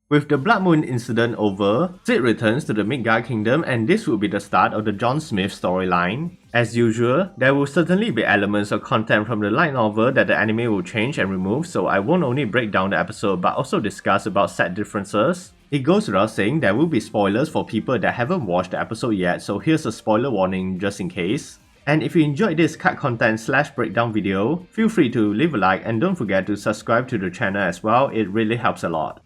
With the Blood Moon incident over, Sid returns to the Midgar Kingdom and this will be the start of the John Smith storyline. As usual, there will certainly be elements of content from the light novel that the anime will change and remove, so I won't only break down the episode but also discuss about set differences. It goes without saying there will be spoilers for people that haven't watched the episode yet, so here's a spoiler warning just in case. And if you enjoyed this cut content / breakdown video, feel free to leave a like and don't forget to subscribe to the channel as well, it really helps a lot.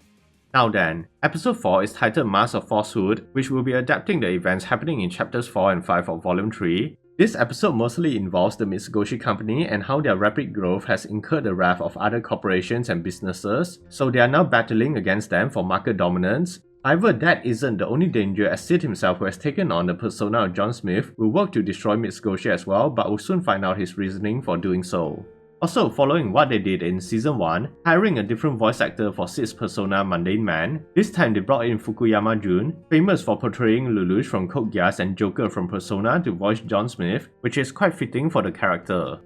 Now then, episode 4 is titled Mask of Falsehood, which will be adapting the events happening in chapters 4 and 5 of volume 3. This episode mostly involves the Mitsugoshi Company and how their rapid growth has incurred the wrath of other corporations and businesses, so they are now battling against them for market dominance. However, that isn't the only danger, as Sid himself, who has taken on the persona of John Smith, will work to destroy Mitsugoshi as well, but will soon find out his reasoning for doing so. Also, following what they did in Season 1, hiring a different voice actor for Sid's persona Mundane Man, this time they brought in Fukuyama Jun, famous for portraying Lelouch from Code Geass and Joker from Persona, to voice John Smith, which is quite fitting for the character.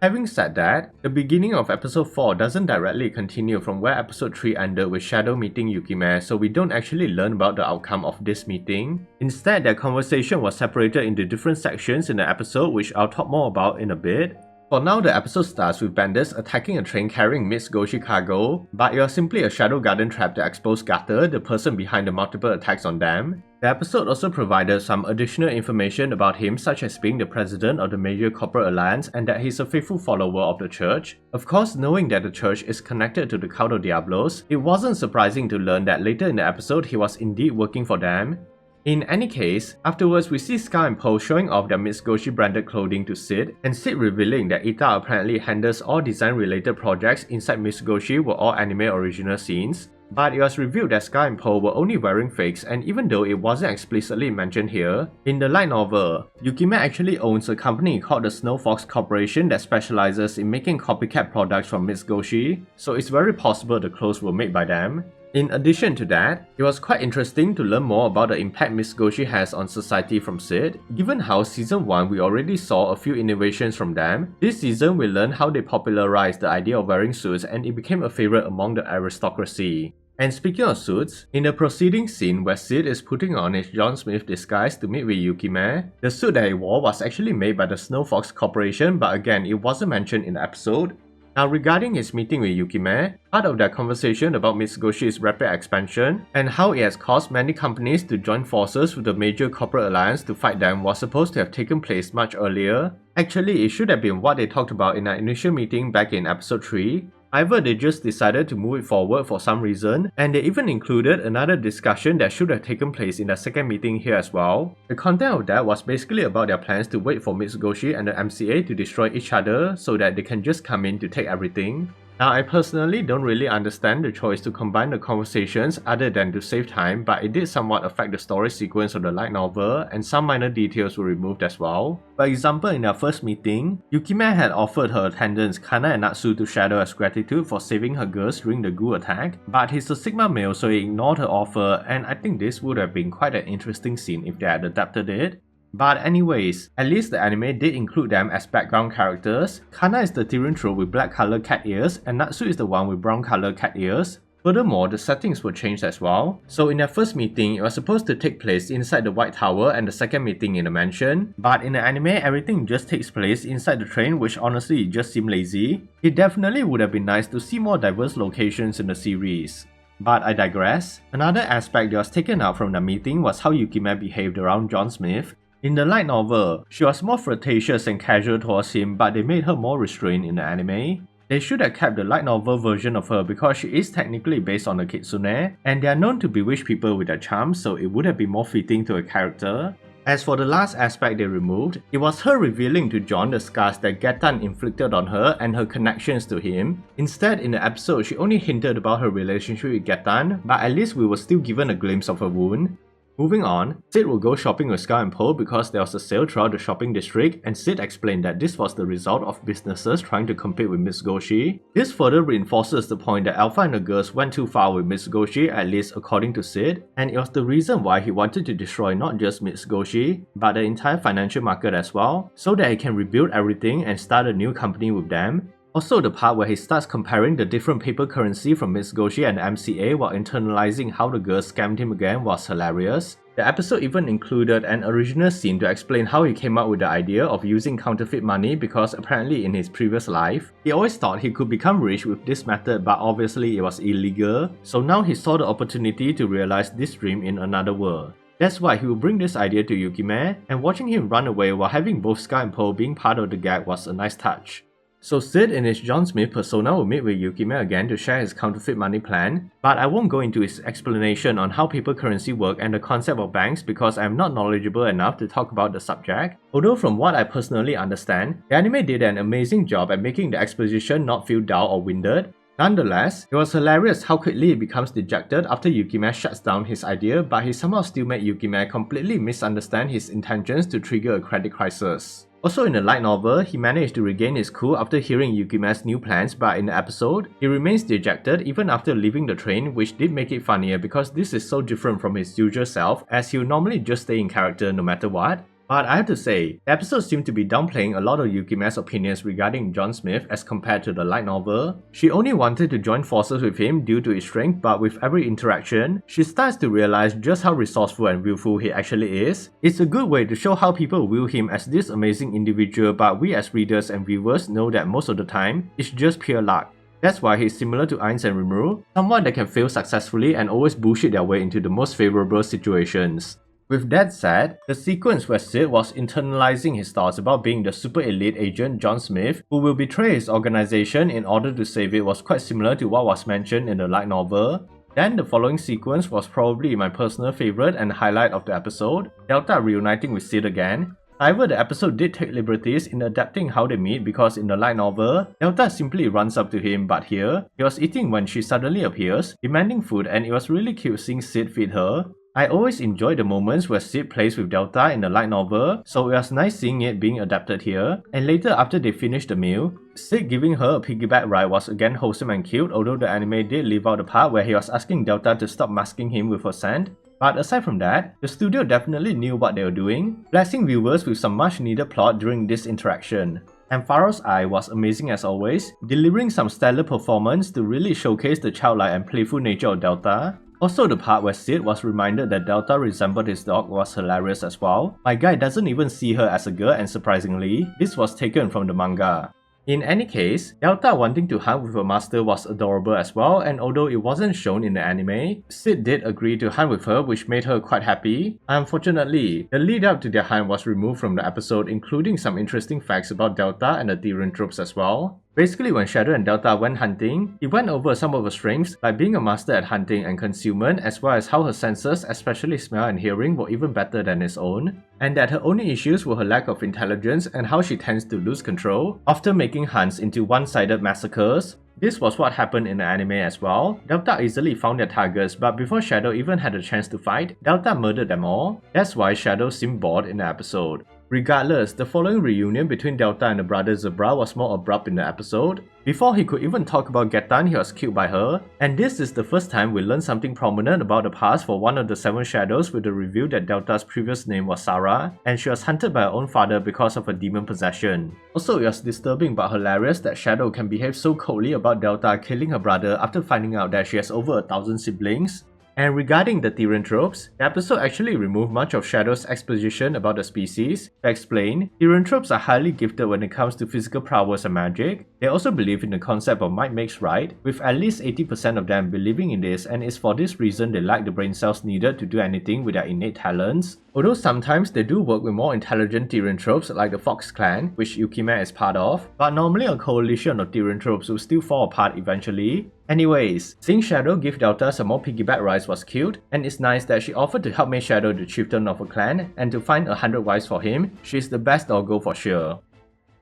Having said that, the beginning of episode 4 doesn't directly continue from where episode 3 ended with Shadow meeting Yukime, so we don't actually learn about the outcome of this meeting. Instead, their conversation was separated into different sections in the episode, which I'll talk more about in a bit. For now, the episode starts with bandits attacking a train carrying Mitsugoshi cargo, but it was simply a Shadow Garden trap to expose Gutter, the person behind the multiple attacks on them. The episode also provided some additional information about him, such as being the president of the major corporate alliance and that he's a faithful follower of the church. Of course, knowing that the church is connected to the Cult of Diablos, it wasn't surprising to learn that later in the episode he was indeed working for them. In any case, afterwards we see Scar and Poe showing off their Mitsugoshi branded clothing to Sid, and Sid revealing that Ita apparently handles all design related projects inside Mitsugoshi were all anime original scenes. But it was revealed that Scar and Poe were only wearing fakes, and even though it wasn't explicitly mentioned here, in the light novel, Yukime actually owns a company called the Snow Fox Corporation that specializes in making copycat products from Mitsugoshi, so it's very possible the clothes were made by them. In addition to that, it was quite interesting to learn more about the impact Mitsugoshi has on society from Sid. Given how season 1 we already saw a few innovations from them, this season we learned how they popularized the idea of wearing suits and it became a favorite among the aristocracy. And speaking of suits, in the preceding scene where Sid is putting on his John Smith disguise to meet with Yukime, the suit that he wore was actually made by the Snow Fox Corporation, but again it wasn't mentioned in the episode. Now regarding his meeting with Yukime, part of their conversation about Mitsugoshi's rapid expansion and how it has caused many companies to join forces with the major corporate alliance to fight them was supposed to have taken place much earlier. Actually, it should have been what they talked about in their initial meeting back in episode 3. However, they just decided to move it forward for some reason, and they even included another discussion that should have taken place in the second meeting here as well. The content of that was basically about their plans to wait for Mitsugoshi and the MCA to destroy each other so that they can just come in to take everything. Now, I personally don't really understand the choice to combine the conversations other than to save time, but it did somewhat affect the story sequence of the light novel, and some minor details were removed as well. For example, in their first meeting, Yukime had offered her attendants Kana and Natsu to Shadow as gratitude for saving her girls during the ghoul attack, but he's a Sigma male so he ignored her offer, and I think this would have been quite an interesting scene if they had adapted it. But anyways, at least the anime did include them as background characters. Kana is the Tyrian troll with black colored cat ears, and Natsu is the one with brown colored cat ears. Furthermore, the settings were changed as well. So in their first meeting, it was supposed to take place inside the White Tower and the second meeting in the mansion. But in the anime, everything just takes place inside the train, which honestly just seemed lazy. It definitely would have been nice to see more diverse locations in the series. But I digress. Another aspect that was taken out from the meeting was how Yukime behaved around John Smith. In the light novel, she was more flirtatious and casual towards him, but they made her more restrained in the anime. They should have kept the light novel version of her because she is technically based on a kitsune, and they are known to bewitch people with their charms, so it would have been more fitting to a character. As for the last aspect they removed, it was her revealing to John the scars that Getan inflicted on her and her connections to him. Instead, in the episode, she only hinted about her relationship with Getan, but at least we were still given a glimpse of her wound. Moving on, Sid will go shopping with Scar and Poe because there was a sale throughout the shopping district, and Sid explained that this was the result of businesses trying to compete with Mitsugoshi. This further reinforces the point that Alpha and the girls went too far with Mitsugoshi, at least according to Sid, and it was the reason why he wanted to destroy not just Mitsugoshi, but the entire financial market as well, so that he can rebuild everything and start a new company with them. Also the part where he starts comparing the different paper currency from Mitsugoshi and MCA while internalizing how the girl scammed him again was hilarious. The episode even included an original scene to explain how he came up with the idea of using counterfeit money because apparently in his previous life, he always thought he could become rich with this method but obviously it was illegal, so now he saw the opportunity to realize this dream in another world. That's why he will bring this idea to Yukime, and watching him run away while having both Scar and Pearl being part of the gag was a nice touch. So Sid in his John Smith persona will meet with Yukime again to share his counterfeit money plan, but I won't go into his explanation on how paper currency work and the concept of banks because I am not knowledgeable enough to talk about the subject, although from what I personally understand, the anime did an amazing job at making the exposition not feel dull or winded. Nonetheless, it was hilarious how quickly he becomes dejected after Yukime shuts down his idea, but he somehow still made Yukime completely misunderstand his intentions to trigger a credit crisis. Also in the light novel, he managed to regain his cool after hearing Yukime's new plans, but in the episode, he remains dejected even after leaving the train, which did make it funnier because this is so different from his usual self as he would normally just stay in character no matter what. But I have to say, the episode seemed to be downplaying a lot of Yukime's opinions regarding John Smith as compared to the light novel. She only wanted to join forces with him due to his strength, but with every interaction, she starts to realize just how resourceful and willful he actually is. It's a good way to show how people view him as this amazing individual, but we as readers and viewers know that most of the time, it's just pure luck. That's why he's similar to Ainz and Rimuru, someone that can fail successfully and always bullshit their way into the most favorable situations. With that said, the sequence where Sid was internalizing his thoughts about being the super elite agent John Smith, who will betray his organization in order to save it, was quite similar to what was mentioned in the light novel. Then the following sequence was probably my personal favorite and highlight of the episode, Delta reuniting with Sid again. However, the episode did take liberties in adapting how they meet because in the light novel, Delta simply runs up to him, but here, he was eating when she suddenly appears, demanding food, and it was really cute seeing Sid feed her. I always enjoy the moments where Sid plays with Delta in the light novel, so it was nice seeing it being adapted here. And later after they finished the meal, Sid giving her a piggyback ride was again wholesome and cute, although the anime did leave out the part where he was asking Delta to stop masking him with her scent. But aside from that, the studio definitely knew what they were doing, blessing viewers with some much needed plot during this interaction. And Faro's Eye was amazing as always, delivering some stellar performance to really showcase the childlike and playful nature of Delta. Also the part where Sid was reminded that Delta resembled his dog was hilarious as well. My guy doesn't even see her as a girl, and surprisingly, this was taken from the manga. In any case, Delta wanting to hunt with her master was adorable as well, and although it wasn't shown in the anime, Sid did agree to hunt with her, which made her quite happy. Unfortunately, the lead up to their hunt was removed from the episode, including some interesting facts about Delta and the Tyrian troops as well. Basically, when Shadow and Delta went hunting, he went over some of her strengths like being a master at hunting and concealment, as well as how her senses, especially smell and hearing, were even better than his own, and that her only issues were her lack of intelligence and how she tends to lose control, often making hunts into one-sided massacres. This was what happened in the anime as well. Delta easily found their targets, but before Shadow even had a chance to fight, Delta murdered them all. That's why Shadow seemed bored in the episode. Regardless, the following reunion between Delta and the brother Zebra was more abrupt in the episode. Before he could even talk about Getan, he was killed by her. And this is the first time we learn something prominent about the past for one of the 7 shadows with the reveal that Delta's previous name was Sarah, and she was hunted by her own father because of her demon possession. Also, it was disturbing but hilarious that Shadow can behave so coldly about Delta killing her brother after finding out that she has over 1,000 siblings. And regarding the Tyrian tropes, the episode actually removed much of Shadow's exposition about the species. To explain, Tyrian tropes are highly gifted when it comes to physical prowess and magic. They also believe in the concept of might makes right, with at least 80% of them believing in this, and it's for this reason they lack the brain cells needed to do anything with their innate talents. Although sometimes they do work with more intelligent Tyrian tropes like the Fox clan, which Yukime is part of, but normally a coalition of Tyrian tropes will still fall apart eventually. Anyways, seeing Shadow give Delta some more piggyback rides was cute, and it's nice that she offered to help make Shadow the chieftain of a clan and to find 100 wives for him. She's the best doggo for sure.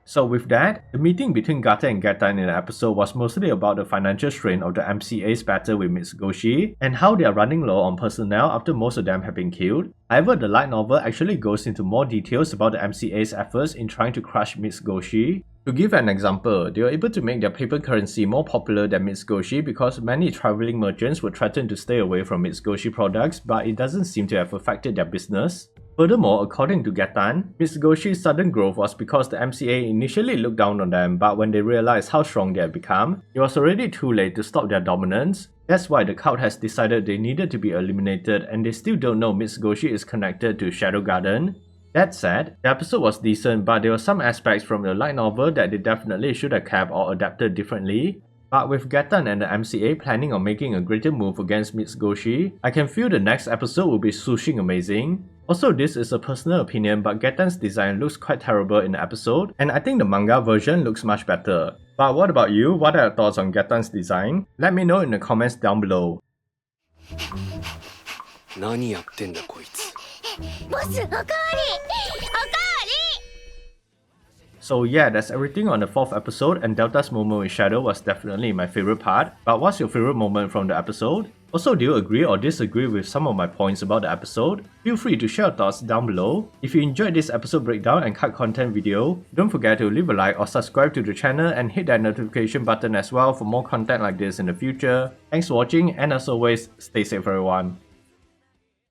So with that, the meeting between Gata and Getan in the episode was mostly about the financial strain of the MCA's battle with Mitsugoshi and how they are running low on personnel after most of them have been killed. However, the light novel actually goes into more details about the MCA's efforts in trying to crush Mitsugoshi. To give an example, they were able to make their paper currency more popular than Mitsugoshi because many traveling merchants were threatened to stay away from Mitsugoshi products, but it doesn't seem to have affected their business. Furthermore, according to Getan, Mitsugoshi's sudden growth was because the MCA initially looked down on them, but when they realized how strong they had become, it was already too late to stop their dominance. That's why the cult has decided they needed to be eliminated, and they still don't know Mitsugoshi is connected to Shadow Garden. That said, the episode was decent, but there were some aspects from the light novel that they definitely should have kept or adapted differently. But with Getan and the MCA planning on making a greater move against Mitsugoshi, I can feel the next episode will be sushing amazing. Also, this is a personal opinion, but Getan's design looks quite terrible in the episode, and I think the manga version looks much better. But what about you? What are your thoughts on Getan's design? Let me know in the comments down below. 何やってんだこいつ。ボス、おかわり。 So yeah, that's everything on the 4th episode, and Delta's moment with Shadow was definitely my favorite part. But what's your favorite moment from the episode? Also, do you agree or disagree with some of my points about the episode? Feel free to share your thoughts down below. If you enjoyed this episode breakdown and cut content video, don't forget to leave a like or subscribe to the channel and hit that notification button as well for more content like this in the future. Thanks for watching, and as always, stay safe everyone.